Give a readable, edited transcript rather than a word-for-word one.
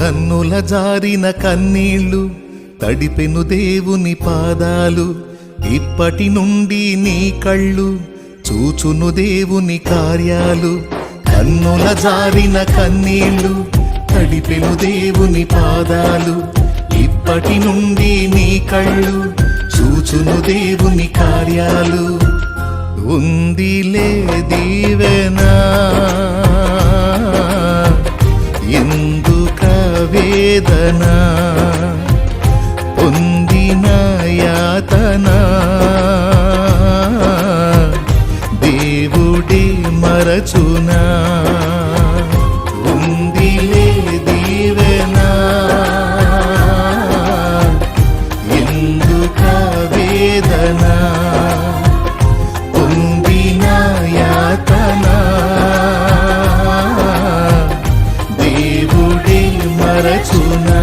కన్నుల జారిన కన్నీళ్లు తడిపెను దేవుని పాదాలు, ఇప్పటి నుండి నీ కళ్ళు చూచును దేవుని కార్యాలు. కన్నుల జారిన కన్నీళ్లు తడిపెను దేవుని పాదాలు, ఇప్పటి నుండి నీ కళ్ళు చూచును దేవుని కార్యాలు. ఉందిలే దీవెనా ఎందుక వేదన, పొందిన యాతన దేవుడే మరచునా. ఉందిలే దీవెనా ఎందుక వేదన, పొందిన యాతన దేవుడే మరచునా.